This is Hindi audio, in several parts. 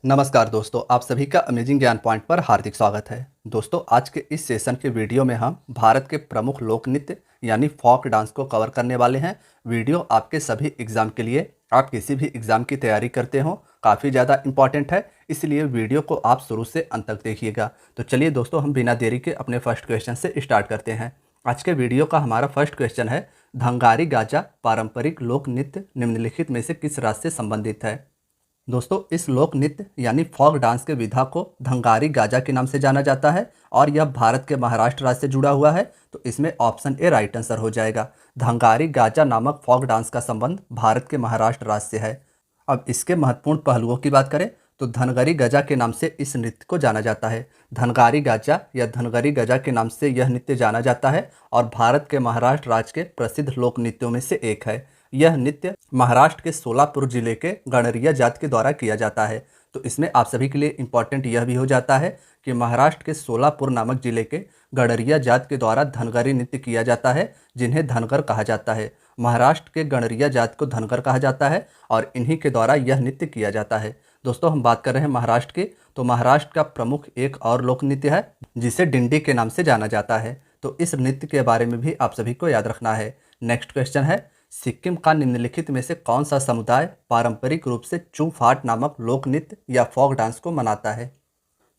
नमस्कार दोस्तों, आप सभी का अमेजिंग ज्ञान पॉइंट पर हार्दिक स्वागत है। दोस्तों, आज के इस सेशन के वीडियो में हम भारत के प्रमुख लोक नृत्य यानी फोक डांस को कवर करने वाले हैं। वीडियो आपके सभी एग्जाम के लिए, आप किसी भी एग्जाम की तैयारी करते हो, काफ़ी ज़्यादा इंपॉर्टेंट है, इसलिए वीडियो को आप शुरू से अंत तक देखिएगा। तो चलिए दोस्तों, हम बिना देरी के अपने फर्स्ट क्वेश्चन से स्टार्ट करते हैं। आज के वीडियो का हमारा फर्स्ट क्वेश्चन है, धनगारी गाजा पारंपरिक लोक नृत्य निम्नलिखित में से किस राज्य से संबंधित है। दोस्तों, इस लोक नृत्य यानी फोक डांस के विधा को धनगारी गाजा के नाम से जाना जाता है और यह भारत के महाराष्ट्र राज्य से जुड़ा हुआ है। तो इसमें ऑप्शन ए राइट आंसर हो जाएगा। धनगारी गाजा नामक फोक डांस का संबंध भारत के महाराष्ट्र राज्य से है। अब इसके महत्वपूर्ण पहलुओं की बात करें तो धनगरी गजा के नाम से इस नृत्य को जाना जाता है। धनगारी गाजा या धनगरी गजा के नाम से यह नृत्य जाना जाता है और भारत के महाराष्ट्र राज्य के प्रसिद्ध लोक नृत्यों में से एक है। यह नृत्य महाराष्ट्र के सोलापुर जिले के गणरिया जाति के द्वारा किया जाता है। तो इसमें आप सभी के लिए इम्पॉर्टेंट यह भी हो जाता है कि महाराष्ट्र के सोलापुर नामक जिले के गणरिया जाति के द्वारा धनगरी नृत्य किया जाता है, जिन्हें धनगर कहा जाता है। महाराष्ट्र के गणरिया जाति को धनगर कहा जाता है और इन्हीं के द्वारा यह नृत्य किया जाता है। दोस्तों, हम बात कर रहे हैं महाराष्ट्र की, तो महाराष्ट्र का प्रमुख एक और लोक नृत्य है जिसे डिंडी के नाम से जाना जाता है। तो इस नृत्य के बारे में भी आप सभी को याद रखना है। नेक्स्ट क्वेश्चन है, सिक्किम का निम्नलिखित में से कौन सा समुदाय पारंपरिक रूप से चू फाट नामक लोक नृत्य या फोक डांस को मनाता है।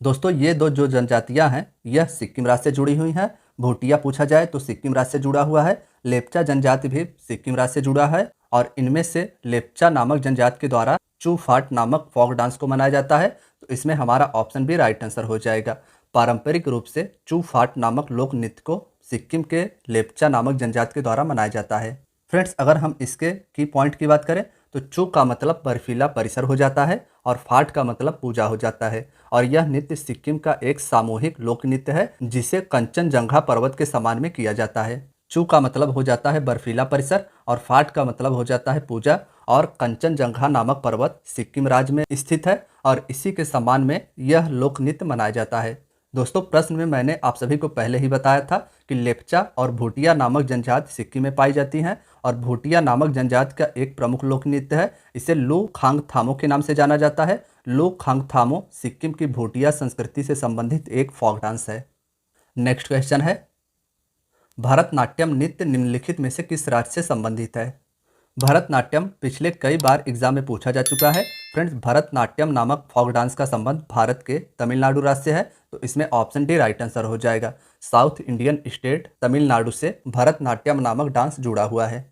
दोस्तों, ये दो जो जनजातियां हैं यह सिक्किम राज्य से जुड़ी हुई हैं। भूटिया पूछा जाए तो सिक्किम राज्य से जुड़ा हुआ है। लेप्चा जनजाति भी सिक्किम राज्य से जुड़ा है और इनमें से लेप्चा नामक जनजाति के द्वारा चू फाट नामक फोक डांस को मनाया जाता है। तो इसमें हमारा ऑप्शन भी राइट आंसर हो जाएगा। पारंपरिक रूप से चू फाट नामक लोक नृत्य को सिक्किम के लेप्चा नामक जनजाति के द्वारा मनाया जाता है। फ्रेंड्स, अगर हम इसके की पॉइंट की बात करें तो चू का मतलब बर्फीला परिसर हो जाता है और फाट का मतलब पूजा हो जाता है। और यह नृत्य सिक्किम का एक सामूहिक लोक नृत्य है जिसे कंचनजंगा पर्वत के समान में किया जाता है। चू का मतलब हो जाता है बर्फीला परिसर और फाट का मतलब हो जाता है पूजा। और कंचनजंगा नामक पर्वत सिक्किम राज्य में स्थित है और इसी के समान में यह लोक नृत्य मनाया जाता है। दोस्तों, प्रश्न में मैंने आप सभी को पहले ही बताया था कि लेप्चा और भूटिया नामक जनजाति सिक्किम में पाई जाती हैं और भूटिया नामक जनजाति का एक प्रमुख लोक नृत्य है, इसे लू खांग थामो के नाम से जाना जाता है। लू खांग थामो सिक्किम की भूटिया संस्कृति से संबंधित एक फोक डांस है। नेक्स्ट क्वेश्चन है, भरतनाट्यम नृत्य निम्नलिखित में से किस राज्य से संबंधित है। भरतनाट्यम पिछले कई बार एग्जाम में पूछा जा चुका है। फ्रेंड्स, भरतनाट्यम नामक फोक डांस का संबंध भारत के तमिलनाडु राज्य से है। तो इसमें ऑप्शन डी राइट आंसर हो जाएगा। साउथ इंडियन स्टेट तमिलनाडु से भरतनाट्यम नामक डांस जुड़ा हुआ है।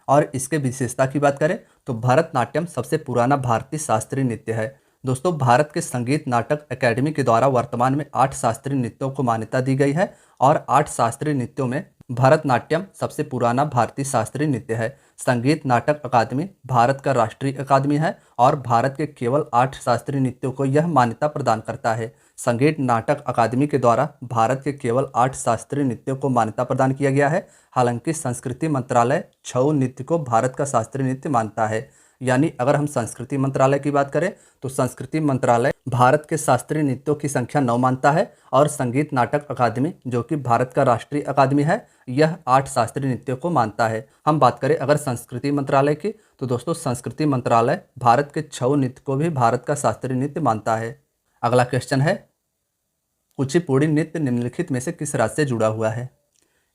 और इसके विशेषता की बात करें तो भरतनाट्यम सबसे पुराना भारतीय शास्त्रीय नृत्य है। दोस्तों, भारत के संगीत नाटक अकेडमी के द्वारा वर्तमान में 8 शास्त्रीय नृत्यों को मान्यता दी गई है और 8 शास्त्रीय नृत्यों में भरतनाट्यम सबसे पुराना भारतीय शास्त्रीय नृत्य है। संगीत नाटक अकादमी भारत का राष्ट्रीय अकादमी है और भारत के केवल 8 शास्त्रीय नृत्यों को यह मान्यता प्रदान करता है। संगीत नाटक अकादमी के द्वारा भारत के केवल 8 शास्त्रीय नृत्यों को मान्यता प्रदान किया गया है। हालांकि संस्कृति मंत्रालय छऊ नृत्य को भारत का शास्त्रीय नृत्य मानता है। यानी अगर हम संस्कृति मंत्रालय की बात करें तो संस्कृति मंत्रालय भारत के शास्त्रीय नृत्यों की संख्या 9 मानता है और संगीत नाटक अकादमी, जो कि भारत का राष्ट्रीय अकादमी है, यह 8 शास्त्रीय नृत्यों को मानता है। हम बात करें अगर संस्कृति मंत्रालय की तो दोस्तों, संस्कृति मंत्रालय भारत के छऊ नृत्य को भी भारत का शास्त्रीय नृत्य मानता है। अगला क्वेश्चन है, कुचिपुड़ी नृत्य निम्नलिखित में से किस राज्य से जुड़ा हुआ है।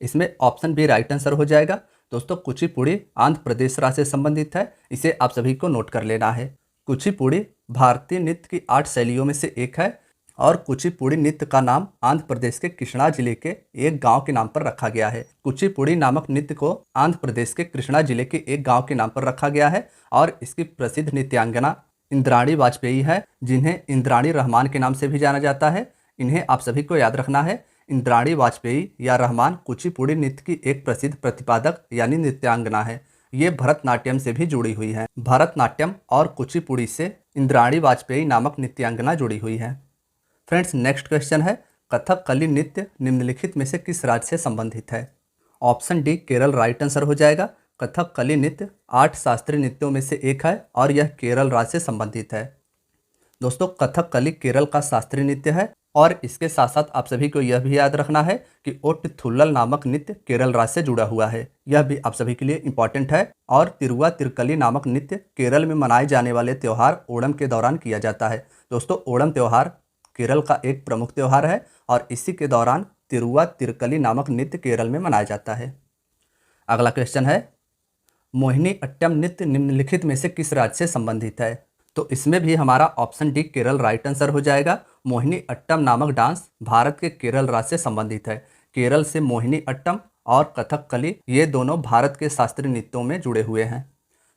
इसमें ऑप्शन बी राइट आंसर हो जाएगा। दोस्तों, कुचिपुड़ी आंध्र प्रदेश राज्य से संबंधित है, इसे आप सभी को नोट कर लेना है। कुचिपुड़ी भारतीय नृत्य की 8 शैलियों में से एक है और कुचिपुड़ी नृत्य का नाम आंध्र प्रदेश के कृष्णा जिले के एक गांव के नाम पर रखा गया है। कुचिपुड़ी नामक नृत्य को आंध्र प्रदेश के कृष्णा जिले के एक गांव के नाम पर रखा गया है और इसकी प्रसिद्ध नृत्यांगना इंद्राणी वाजपेयी है, जिन्हें इंद्राणी रहमान के नाम से भी जाना जाता है। इन्हें आप सभी को याद रखना है। इंद्राणी वाजपेयी या रहमान कुचिपुड़ी नृत्य की एक प्रसिद्ध प्रतिपादक यानी नृत्यांगना है। ये भरतनाट्यम से भी जुड़ी हुई है। भरतनाट्यम और कुचिपुड़ी से इंद्राणी वाजपेयी नामक नृत्यांगना जुड़ी हुई है। फ्रेंड्स, नेक्स्ट क्वेश्चन है, कथकली नृत्य निम्नलिखित में से किस राज्य से संबंधित है। Option D Kerala right answer हो जाएगा। कथकली नृत्य 8 शास्त्रीय नृत्यों में से एक है और यह केरल राज्य से संबंधित है। दोस्तों, कथकली केरल का शास्त्रीय नृत्य है और इसके साथ साथ आप सभी को यह भी याद रखना है कि ओट्टुत्तुल्ल नामक नृत्य केरल राज्य से जुड़ा हुआ है, यह भी आप सभी के लिए इंपॉर्टेंट है। और तिरुवातिरुक्कली नामक नृत्य केरल में मनाए जाने वाले त्यौहार ओणम के दौरान किया जाता है। दोस्तों, ओणम त्यौहार केरल का एक प्रमुख त्यौहार है और इसी के दौरान तिरुवातिरुक्कली नामक नृत्य केरल में मनाया जाता है। अगला क्वेश्चन है, मोहिनी अट्टम नृत्य निम्नलिखित में से किस राज्य से संबंधित है? तो इसमें भी हमारा option D Kerala right answer हो जाएगा। मोहिनी अट्टम नामक डांस भारत के केरल राज्य से संबंधित है। केरल से मोहिनी अट्टम और कथकली ये दोनों भारत के शास्त्रीय नृत्यों में जुड़े हुए हैं।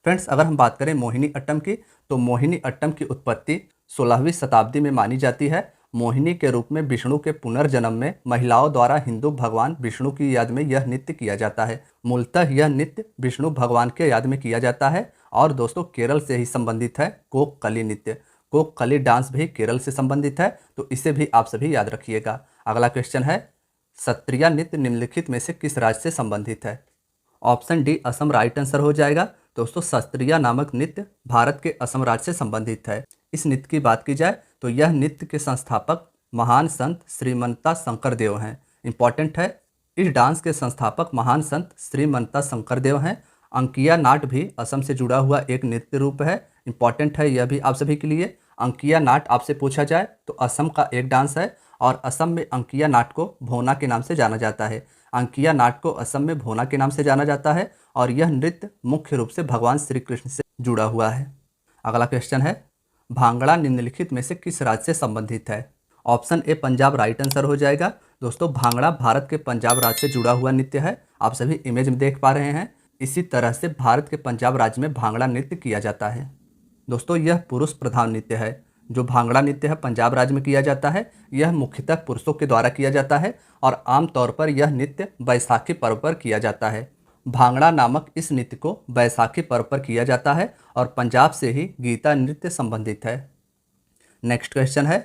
फ्रेंड्स, अगर हम बात करें मोहिनी अट्टम की, तो मोहिनी अट्टम की उत्पत्ति 16वीं शताब्दी में मानी जाती है। मोहिनी के रूप में विष्णु के पुनर्जन्म में महिलाओं द्वारा हिंदू भगवान विष्णु की याद में यह नृत्य किया जाता है। मूलतः यह नृत्य विष्णु भगवान के याद में किया जाता है और दोस्तों केरल से ही संबंधित है कोक्कली नृत्य। कोक्कली डांस भी केरल से संबंधित है, तो इसे भी आप सभी याद रखिएगा। अगला क्वेश्चन है, सत्रिया नृत्य निम्नलिखित में से किस राज्य से संबंधित है? Option D Assam right answer हो जाएगा। दोस्तों, सत्रिया नामक नृत्य भारत के असम राज्य से संबंधित है। इस नृत्य की बात की जाए तो यह नृत्य के संस्थापक महान संत श्रीमंता शंकरदेव हैं। इंपॉर्टेंट है, इस डांस के संस्थापक महान संत श्रीमंता शंकरदेव हैं। अंकिया नाट भी असम से जुड़ा हुआ एक नृत्य रूप है। इंपॉर्टेंट है यह भी आप सभी के लिए। अंकिया नाट आपसे पूछा जाए तो असम का एक डांस है और असम में अंकिया नाट को भोना के नाम से जाना जाता है। अंकिया नाट को असम में भोना के नाम से जाना जाता है और यह नृत्य मुख्य रूप से भगवान श्री कृष्ण से जुड़ा हुआ है। अगला क्वेश्चन है, भांगड़ा निम्नलिखित में से किस राज्य से संबंधित है? Option A Punjab right answer हो जाएगा। दोस्तों, भांगड़ा भारत के पंजाब राज्य से जुड़ा हुआ नृत्य है। आप सभी इमेज में देख पा रहे हैं। इसी तरह से भारत के पंजाब राज्य में भांगड़ा नृत्य किया जाता है। दोस्तों, यह पुरुष प्रधान नृत्य है। जो भांगड़ा नृत्य है पंजाब राज्य में किया जाता है, यह मुख्यतः पुरुषों के द्वारा किया जाता है और आमतौर पर यह नृत्य बैसाखी पर्व पर किया जाता है। भांगड़ा नामक इस नृत्य को बैसाखी पर्व पर किया जाता है और पंजाब से ही गीता नृत्य संबंधित है। नेक्स्ट क्वेश्चन है,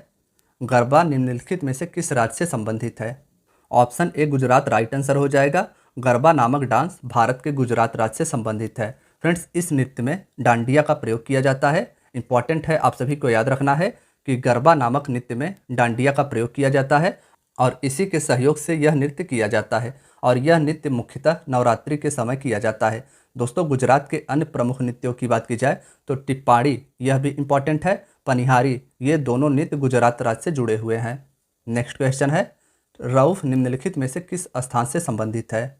गरबा निम्नलिखित में से किस राज्य से संबंधित है? Option A Gujarat right answer हो जाएगा। गरबा नामक डांस भारत के गुजरात राज्य से संबंधित है। फ्रेंड्स, इस नृत्य में डांडिया का प्रयोग किया जाता है। इंपॉर्टेंट है, आप सभी को याद रखना है कि गरबा नामक नृत्य में डांडिया का प्रयोग किया जाता है और इसी के सहयोग से यह नृत्य किया जाता है और यह नृत्य मुख्यतः नवरात्रि के समय किया जाता है। दोस्तों, गुजरात के अन्य प्रमुख नृत्यों की बात की जाए तो टिप्पाड़ी यह भी इंपॉर्टेंट है, पनिहारी, ये दोनों नृत्य गुजरात राज्य से जुड़े हुए हैं। नेक्स्ट क्वेश्चन है, रऊफ निम्नलिखित में से किस स्थान से संबंधित है?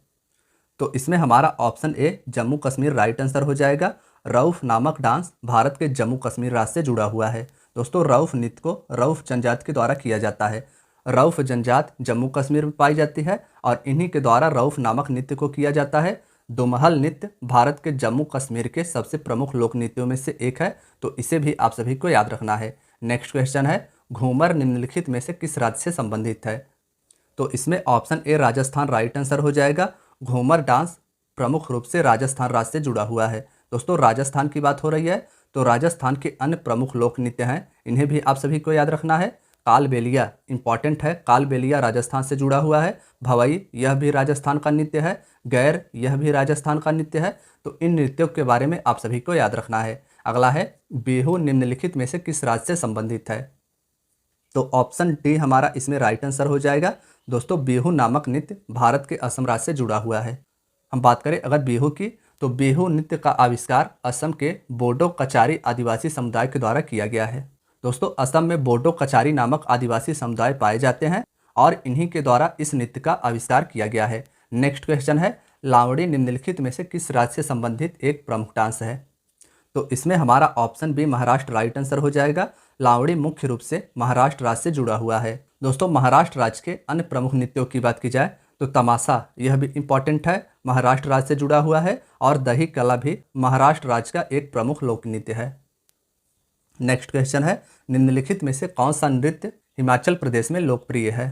तो इसमें हमारा option A Jammu Kashmir right answer हो जाएगा। रऊफ नामक डांस भारत के जम्मू कश्मीर राज्य से जुड़ा हुआ है। दोस्तों, रऊफ नृत्य को रऊफ जनजाति के द्वारा किया जाता है। रऊफ जनजाति जम्मू कश्मीर में पाई जाती है और इन्हीं के द्वारा रऊफ नामक नृत्य को किया जाता है। दोमहल नृत्य भारत के जम्मू कश्मीर के सबसे प्रमुख लोक नृत्यों में से एक है, तो इसे भी आप सभी को याद रखना है। नेक्स्ट क्वेश्चन है, घूमर निम्नलिखित में से किस राज्य से संबंधित है? तो इसमें option A Rajasthan right answer हो जाएगा। घूमर डांस प्रमुख रूप से राजस्थान राज्य से जुड़ा हुआ है। दोस्तों, राजस्थान की बात हो रही है तो राजस्थान के अन्य प्रमुख लोक नृत्य हैं, इन्हें भी आप सभी को याद रखना है। कालबेलिया इंपॉर्टेंट है, कालबेलिया राजस्थान से जुड़ा हुआ है। भवई यह भी राजस्थान का नृत्य है। गैर यह भी राजस्थान का नृत्य है। तो इन नृत्यों के बारे में आप सभी को याद रखना है। अगला है, बिहू निम्नलिखित में से किस राज्य से संबंधित है? तो ऑप्शन डी हमारा इसमें राइट आंसर हो जाएगा। दोस्तों, बिहू नामक नृत्य भारत के असम राज्य से जुड़ा हुआ है। हम बात करें अगर बिहू की, तो बिहू नृत्य का आविष्कार असम के बोडो कचारी आदिवासी समुदाय के द्वारा किया गया है। दोस्तों, असम में बोडो कचारी नामक आदिवासी समुदाय पाए जाते हैं और इन्हीं के द्वारा इस नृत्य का आविष्कार किया गया है। नेक्स्ट क्वेश्चन है, लावड़ी निम्नलिखित में से किस राज्य से संबंधित एक प्रमुख डांस है? तो इसमें हमारा option B Maharashtra right answer हो जाएगा। लावड़ी मुख्य रूप से महाराष्ट्र राज्य से जुड़ा हुआ है। दोस्तों, महाराष्ट्र राज्य के अन्य प्रमुख नृत्यों की बात की जाए तो तमाशा यह भी इंपॉर्टेंट है, महाराष्ट्र राज्य से जुड़ा हुआ है और दही कला भी महाराष्ट्र राज्य का एक प्रमुख लोक नृत्य है। नेक्स्ट क्वेश्चन है, निम्नलिखित में से कौन सा नृत्य हिमाचल प्रदेश में लोकप्रिय है?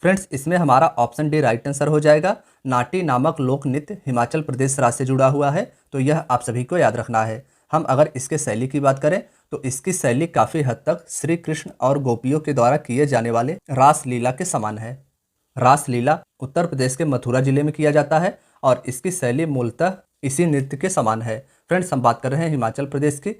फ्रेंड्स, इसमें हमारा ऑप्शन डी राइट आंसर हो जाएगा। नाटी नामक लोक नृत्य हिमाचल प्रदेश राज्य से जुड़ा हुआ है, तो यह आप सभी को याद रखना है। हम अगर इसके शैली की बात करें तो इसकी शैली काफ़ी हद तक श्री कृष्ण और गोपियों के द्वारा किए जाने वाले रासलीला के समान है। रासलीला उत्तर प्रदेश के मथुरा जिले में किया जाता है और इसकी शैली मूलतः इसी नृत्य के समान है। फ्रेंड्स, हम बात कर रहे हैं हिमाचल प्रदेश की।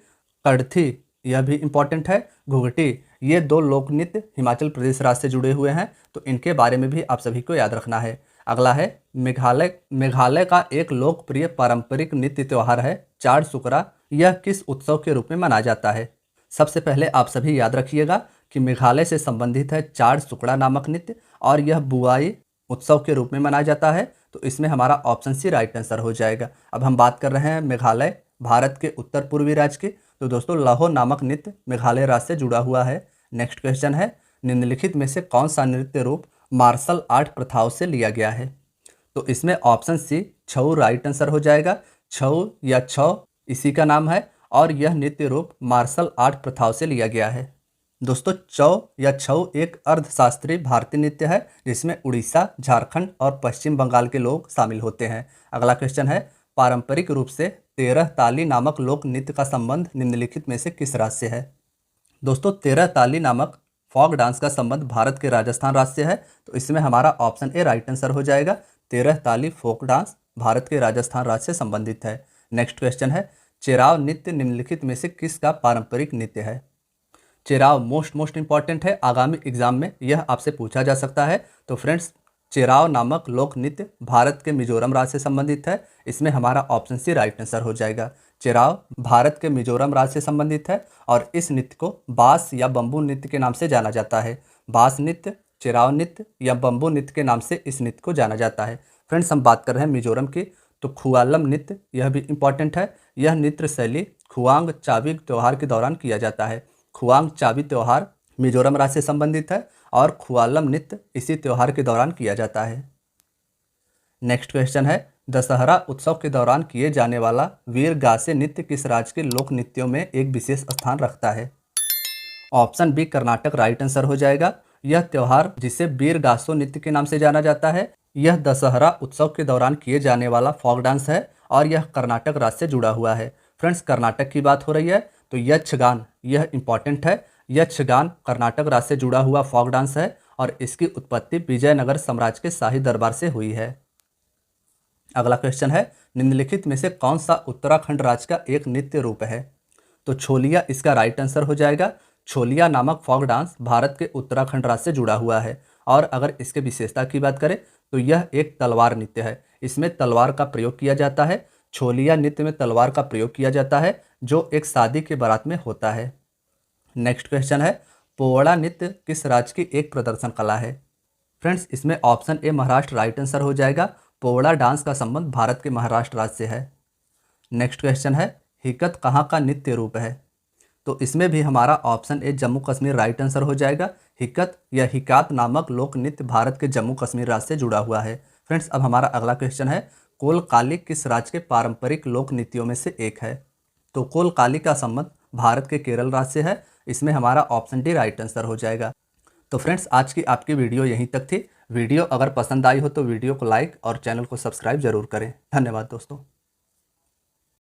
कड़थी यह भी इंपॉर्टेंट है। घुघटी ये दो लोक नृत्य हिमाचल प्रदेश राज्य से जुड़े हुए हैं, तो इनके बारे में भी आप सभी को याद रखना है। अगला है मेघालय का एक लोकप्रिय पारंपरिक नृत्य त्यौहार है चाड़ सुकरा। यह किस उत्सव के रूप में मनाया जाता है? सबसे पहले आप सभी याद रखिएगा कि मेघालय से संबंधित है चाड़ सुकड़ा नामक नृत्य और यह बुआई उत्सव के रूप में मनाया जाता है। तो इसमें हमारा ऑप्शन सी राइट आंसर हो जाएगा। अब हम बात कर रहे हैं मेघालय भारत के उत्तर पूर्वी राज्य की। तो दोस्तों लाहो नामक नृत्य मेघालय राज्य से जुड़ा हुआ है। नेक्स्ट क्वेश्चन है, निम्नलिखित में से कौन सा नृत्य रूप मार्शल आर्ट प्रथाओं से लिया गया है? तो इसमें ऑप्शन सी छऊ राइट आंसर हो जाएगा। छऊ या छौ इसी का नाम है और यह नृत्य रूप मार्शल आर्ट प्रथाओं से लिया गया है। दोस्तों चौ या छऊ एक अर्धशास्त्रीय भारतीय नृत्य है जिसमें उड़ीसा, झारखंड और पश्चिम बंगाल के लोग शामिल होते हैं। अगला क्वेश्चन है, पारंपरिक रूप से 13 ताली नामक लोक नृत्य का संबंध निम्नलिखित में से किस राज्य से है? दोस्तों 13 ताली नामक फॉक डांस का संबंध भारत के राजस्थान राज्य से है। तो इसमें हमारा ऑप्शन ए राइट आंसर हो जाएगा। 13 ताली फोक डांस भारत के राजस्थान राज्य से संबंधित है। नेक्स्ट क्वेश्चन है, चेराव नृत्य निम्नलिखित में से किसका पारंपरिक नृत्य है? चेराव मोस्ट इंपॉर्टेंट है, आगामी एग्जाम में यह आपसे पूछा जा सकता है। तो फ्रेंड्स चेराव नामक लोक नृत्य भारत के मिजोरम राज्य से संबंधित है। इसमें हमारा ऑप्शन सी राइट आंसर हो जाएगा। चेराव भारत के मिजोरम राज्य से संबंधित है और इस नृत्य को बांस या बंबू नृत्य के नाम से जाना जाता है। बांस नृत्य, चेराव नृत्य या बंबू नृत्य के नाम से इस नृत्य को जाना जाता है। फ्रेंड्स हम बात कर रहे हैं मिजोरम की, तो खुआलम नृत्य यह भी इंपॉर्टेंट है। यह नृत्य शैली खुआंग चाबी त्यौहार के दौरान किया जाता है। खुआंग चाबी त्यौहार मिजोरम राज्य से संबंधित है और खुआलम नृत्य इसी त्यौहार के दौरान किया जाता है। नेक्स्ट क्वेश्चन है, दशहरा उत्सव के दौरान किए जाने वाला वीर गासे नृत्य किस राज्य के लोक नृत्यों में एक विशेष स्थान रखता है? Option B Karnataka right answer हो जाएगा। यह त्यौहार जिसे वीर गासो नृत्य के नाम से जाना जाता है, यह दशहरा उत्सव के दौरान किए जाने वाला फॉक डांस है और यह कर्नाटक राज्य से जुड़ा हुआ है। फ्रेंड्स कर्नाटक की बात हो रही है तो यक्षगान यह इंपॉर्टेंट है। यक्षगान कर्नाटक राज्य से जुड़ा हुआ फॉक डांस है और इसकी उत्पत्ति विजयनगर साम्राज्य के शाही दरबार से हुई है। अगला क्वेश्चन है, निम्नलिखित में से कौन सा उत्तराखंड राज्य का एक नृत्य रूप है? तो छोलिया इसका राइट आंसर हो जाएगा। छोलिया नामक फॉक डांस भारत के उत्तराखंड राज्य से जुड़ा हुआ है और अगर इसके विशेषता की बात करें तो यह एक तलवार नृत्य है। इसमें तलवार का प्रयोग किया जाता है। छोलिया नृत्य में तलवार का प्रयोग किया जाता है जो एक शादी के बारात में होता है। नेक्स्ट क्वेश्चन है, पोवाड़ा नृत्य किस राज्य की एक प्रदर्शन कला है? फ्रेंड्स इसमें option A Maharashtra right answer हो जाएगा। पोवाड़ा डांस का संबंध भारत के महाराष्ट्र राज्य से है। नेक्स्ट क्वेश्चन है, हिकत कहाँ का नृत्य रूप है? तो इसमें भी हमारा option A Jammu Kashmir right answer हो जाएगा। हिकत या हिकात नामक लोक नृत्य भारत के जम्मू कश्मीर राज्य से जुड़ा हुआ है। फ्रेंड्स अब हमारा अगला क्वेश्चन है, कोलकाली किस राज्य के पारंपरिक लोक नृत्यों में से एक है? तो कोलकाली का संबंध भारत के केरल राज्य से है। इसमें हमारा ऑप्शन डी राइट आंसर हो जाएगा। तो फ्रेंड्स आज की आपकी वीडियो यहीं तक थी। वीडियो अगर पसंद आई हो तो वीडियो को लाइक और चैनल को सब्सक्राइब जरूर करें। धन्यवाद दोस्तों।